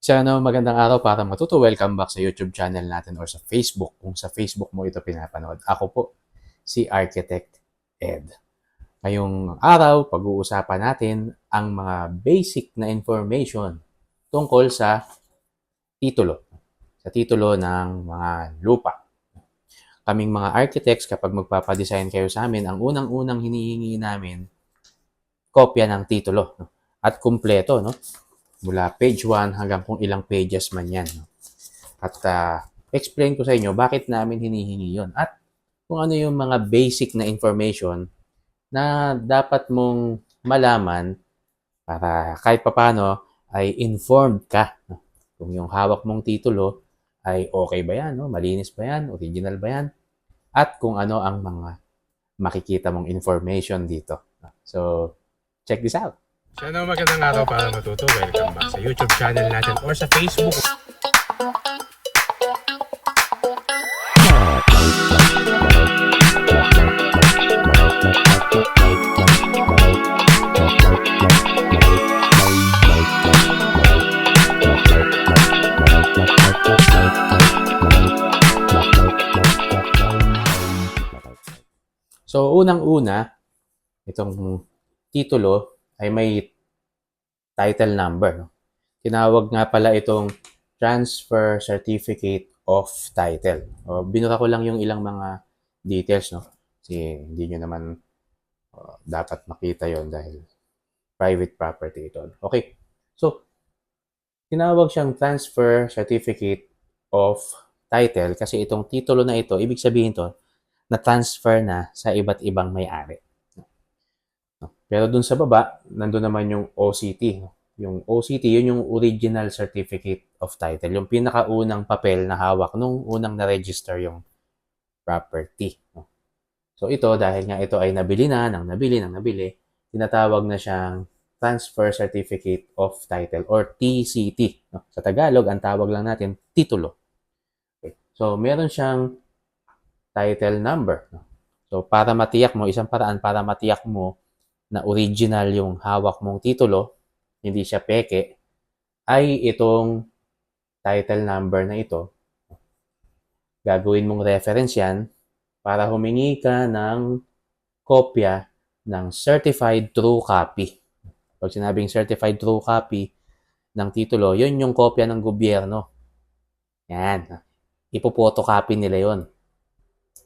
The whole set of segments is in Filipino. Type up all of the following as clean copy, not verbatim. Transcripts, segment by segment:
Magandang araw para matuto. Welcome back sa YouTube channel natin or sa Facebook kung sa Facebook mo ito pinapanood. Ako po, si Architect Ed. Ngayong araw, pag-uusapan natin ang mga basic na information tungkol sa titulo. Sa titulo ng mga lupa. Kaming mga architects, kapag magpapadesign kayo sa amin, ang unang-unang hinihingi namin, kopya ng titulo. At kumpleto, no? Mula page 1 hanggang kung ilang pages man yan. At explain ko sa inyo bakit namin hinihingi yon at kung ano yung mga basic na information na dapat mong malaman para kahit papano ay informed ka. Kung yung hawak mong titulo ay okay ba yan, no? Malinis ba yan, original ba yan, at kung ano ang mga makikita mong information dito. So, check this out. Magandang araw para matuto. Welcome back sa YouTube channel natin or sa Facebook. So, unang-una, itong titulo ay may title number. No? Tinawag nga pala itong Transfer Certificate of Title. O, binura ko lang yung ilang mga details, no? Kasi hindi nyo naman dapat makita yon dahil private property ito. Okay. So, tinawag siyang Transfer Certificate of Title kasi itong titulo na ito, ibig sabihin to, na-transfer na sa iba't ibang may-ari. Pero dun sa baba, nandun naman yung OCT. Yung OCT, yun yung Original Certificate of Title. Yung pinakaunang papel na hawak nung unang na-register yung property. So ito, dahil nga ito ay nabili, tinatawag na siyang Transfer Certificate of Title or TCT. Sa Tagalog, ang tawag lang natin, titulo. Okay. So meron siyang title number. So para matiyak mo, isang paraan para matiyak mo na original yung hawak mong titulo, hindi siya peke, ay itong title number na ito. Gagawin mong reference yan para humingi ka ng kopya ng certified true copy. Pag sinabing certified true copy ng titulo, yun yung kopya ng gobyerno. Yan. Ipo-photocopy nila yon.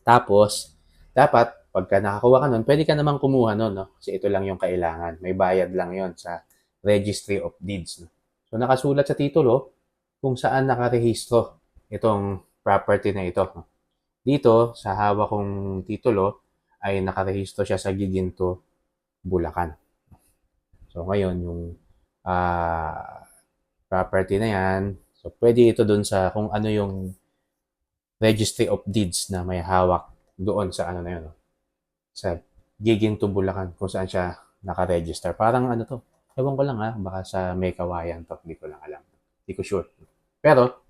Tapos, dapat, pagka nakakuha ka nun, pwede ka namang kumuha nun, no? Kasi ito lang yung kailangan. May bayad lang yon sa Registry of Deeds. No? So, nakasulat sa titulo kung saan nakarehistro itong property na ito. No? Dito, sa hawak kong titulo, ay nakarehistro siya sa Giginto, Bulacan. So, ngayon, yung property na yan, so, pwede ito dun sa kung ano yung Registry of Deeds na may hawak doon sa ano na yun, no? Sa Giginto, Bulacan, kung saan siya nakaregister. Parang ano to, ewan ko lang ha, baka sa May Kawayan to, hindi ko lang alam. Hindi ko sure. Pero,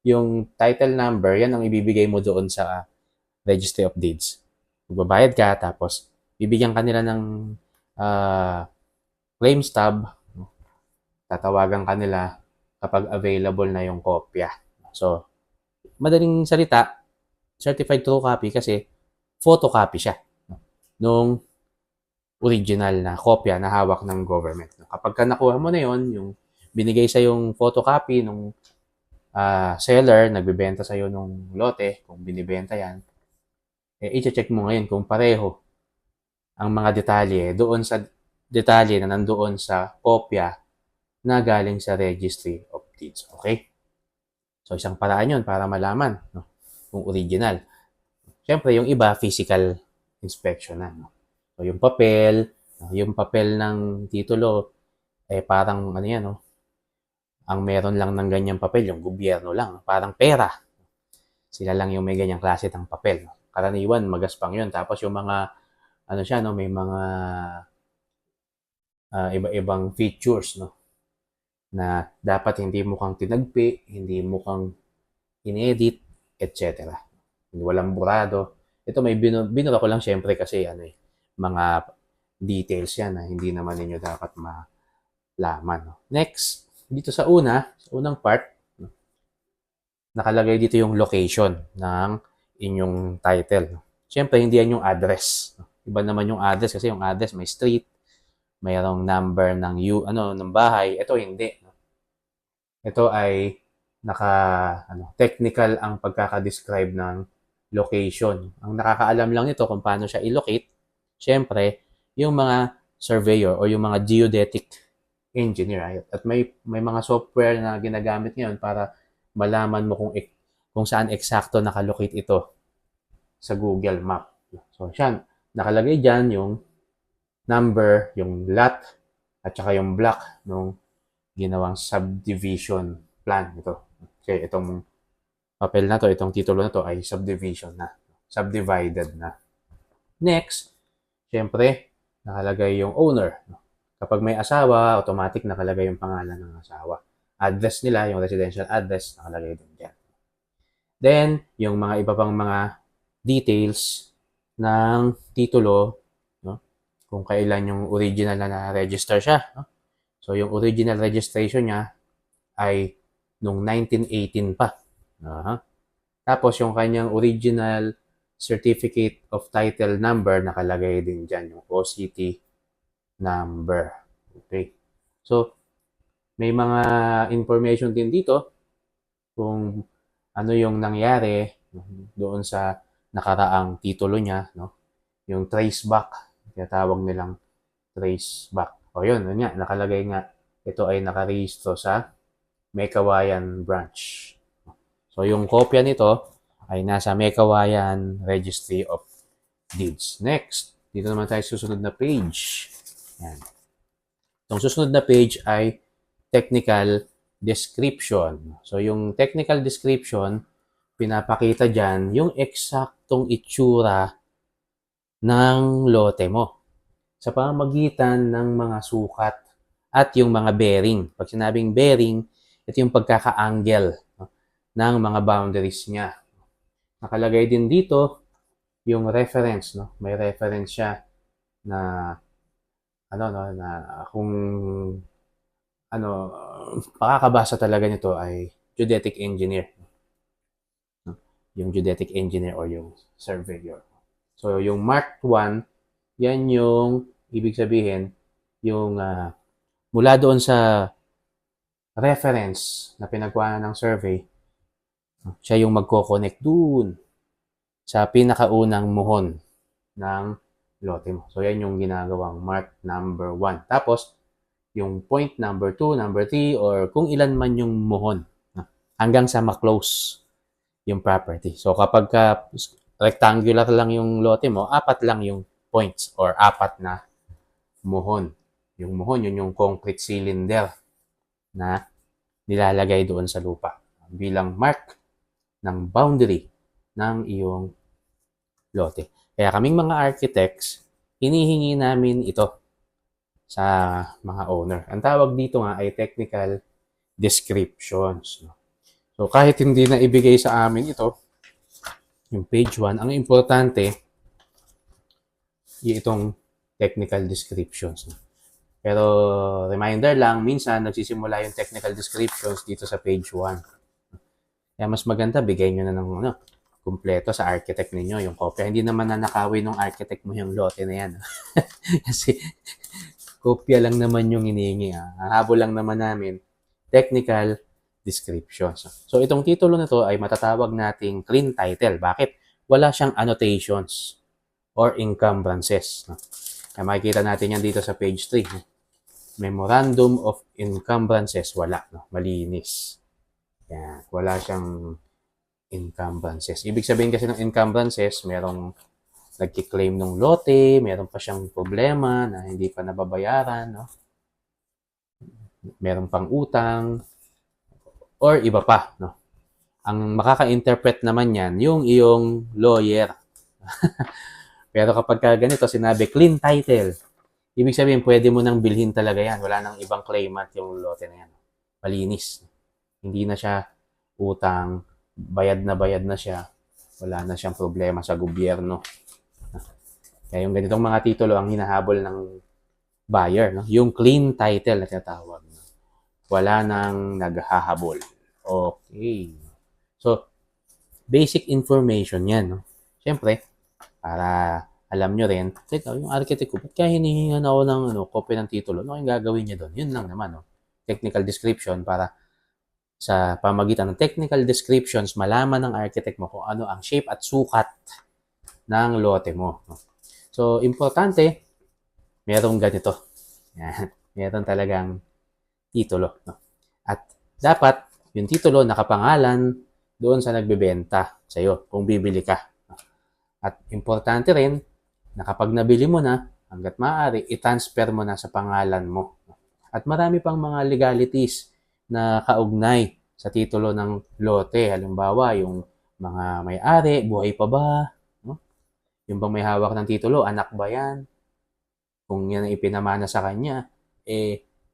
yung title number, yan ang ibibigay mo doon sa Registry of Deeds. Magbabayad ka, tapos bibigyan ka nila ng claim stub, tatawagan ka nila kapag available na yung kopya. So, madaling salita, certified true copy kasi photocopy siya nung original na kopya na hawak ng government. Kapag ka nakuha mo na yon, yung binigay sa yung photocopy nung seller, nagbebenta sa iyo nung lote, kung binibenta yan, i-check mo ngayon kung pareho ang mga detalye doon sa detalye na nandoon sa kopya na galing sa Registry of Deeds. Okay? So, isang paraan yun para malaman, no, kung original. Siyempre, yung iba, physical inspection na. No? So, yung papel ng titulo, parang ano yan, no? Ang meron lang ng ganyang papel, yung gobyerno lang. Parang pera. Sila lang yung may ganyang klase ng papel. No? Karaniwan, magaspang yun. Tapos yung mga, ano siya, no? May mga iba-ibang features, no? Na dapat hindi mukhang tinagpi, hindi mukhang inedit, etc. Walang burado. Ito may binura ko lang syempre kasi mga details yan na hindi naman ninyo dapat malaman. No? Next, dito sa unang part, nakalagay dito yung location ng inyong title. Siyempre, hindi yan yung address. Iba naman yung address kasi yung address may street, mayroong number ng bahay. Ito hindi. Ito ay technical ang pagkaka-describe ng location. Ang nakakaalam lang nito kung paano siya i-locate, siyempre, yung mga surveyor o yung mga geodetic engineer. At may mga software na ginagamit ngayon para malaman mo kung saan eksakto nakalocate ito sa Google Map. So, siya, nakalagay dyan yung number, yung lot, at saka yung block nung ginawang subdivision plan ito. Okay, itong papel na to, itong titulo na to ay subdivision na. Subdivided na. Next, syempre, nakalagay yung owner. Kapag may asawa, automatic nakalagay yung pangalan ng asawa. Address nila, yung residential address, nakalagay din dyan. Then, yung mga iba pang mga details ng titulo, no? Kung kailan yung original na na-register siya. No? So, yung original registration niya ay nung 1918 pa. Uh-huh. Tapos, yung kanyang original certificate of title number, nakalagay din dyan, yung OCT number. Okay. So, may mga information din dito kung ano yung nangyari doon sa nakaraang titulo niya, no? Yung trace back, tinatawag nilang trace back. O yun nga, nakalagay nga, ito ay nakarehistro sa Meycauayan branch. So yung kopya nito ay nasa Meycauayan Registry of Deeds. Next, dito naman tayo susunod na page. Yan. Itong susunod na page ay technical description. So yung technical description, pinapakita dyan yung eksaktong itsura ng lote mo sa pamamagitan ng mga sukat at yung mga bearing. Pag sinabing bearing, ito yung pagkaka-angle ng mga boundaries niya. Nakalagay din dito yung reference, no? May reference siya na na kung makakabasa talaga nito ay geodetic engineer. Yung geodetic engineer or yung surveyor. So, yung Mark 1, yan yung, ibig sabihin, yung mula doon sa reference na pinagkuhanan ng survey, siya yung magko-connect doon sa pinakaunang muhon ng lote mo. So, yan yung ginagawang mark number 1. Tapos, yung point number 2, number 3, or kung ilan man yung muhon, hanggang sa ma-close yung property. So, kapag rectangular lang yung lote mo, 4 lang yung points or 4 na muhon. Yung muhon, yun yung concrete cylinder na nilalagay doon sa lupa bilang mark ng boundary ng iyong lote. Kaya kaming mga architects, hinihingi namin ito sa mga owner. Ang tawag dito nga ay technical descriptions. So, kahit hindi na ibigay sa amin ito, yung page 1, ang importante, itong technical descriptions. Pero, reminder lang, minsan nagsisimula yung technical descriptions dito sa page 1. Kaya mas maganda, bigay nyo na ng kumpleto sa architect ninyo, yung kopya. Hindi naman nanakawin ng architect mo yung lote na yan. Kasi, kopya lang naman yung hinihingi. Habol lang naman namin, technical descriptions. So, itong titulo na to ay matatawag nating clean title. Bakit? Wala siyang annotations or encumbrances. Kaya makikita natin yan dito sa page 3. Memorandum of encumbrances, wala. Malinis. Yan. Wala siyang encumbrances. Ibig sabihin kasi ng encumbrances, merong nagki-claim ng lote, meron pa siyang problema na hindi pa nababayaran, no? Meron pang utang, or iba pa, no? Ang makaka-interpret naman yan, yung iyong lawyer. Pero kapag ganito, sinabi clean title, ibig sabihin, pwede mo nang bilhin talaga yan. Wala nang ibang claimant yung lote na yan. Malinis. Hindi na siya utang, bayad na siya. Wala na siyang problema sa gobyerno. Kaya yung ganitong mga titulo ang hinahabol ng buyer, no? Yung clean title na tinatawag. wala nang naghahabol. Okay. So, basic information yan. No? Siyempre, para alam nyo rin, teka, yung architect ko, ba't kaya hinihingan ako ng copy ng titulo? Ano yung gagawin niya doon? Yun lang naman. No? Technical description para sa pamagitan ng technical descriptions, malaman ng architect mo kung ano ang shape at sukat ng lote mo. No? So, importante, merong ganito. Yan. Meron talagang titulo. No? At dapat, yung titulo nakapangalan doon sa nagbebenta sa iyo kung bibili ka. At importante rin, na kapag nabili mo na, hanggat maaari, i-transfer mo na sa pangalan mo. At marami pang mga legalities na kaugnay sa titulo ng lote. Halimbawa, yung mga may-ari, buhay pa ba? No? Yung bang may hawak ng titulo, anak ba yan? Kung yan ang ipinamana sa kanya,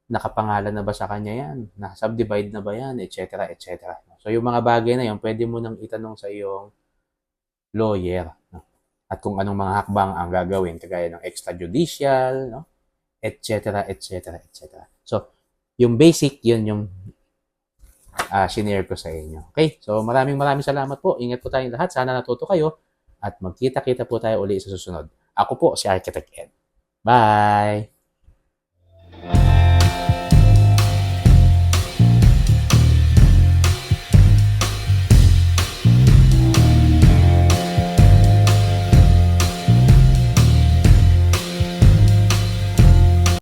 nakapangalan na ba sa kanya yan? Na-subdivide na ba yan? Etc. etc. So, yung mga bagay na yan, pwede mo nang itanong sa iyong lawyer. No? At kung anong mga hakbang ang gagawin, kagaya ng extrajudicial, no? etc. etc. etc. So, yung basic, yun yung sinare ko sa inyo. Okay? So, maraming salamat po. Ingat po tayong lahat. Sana natuto kayo at magkita-kita po tayo uli sa susunod. Ako po si Architect Ed. Bye!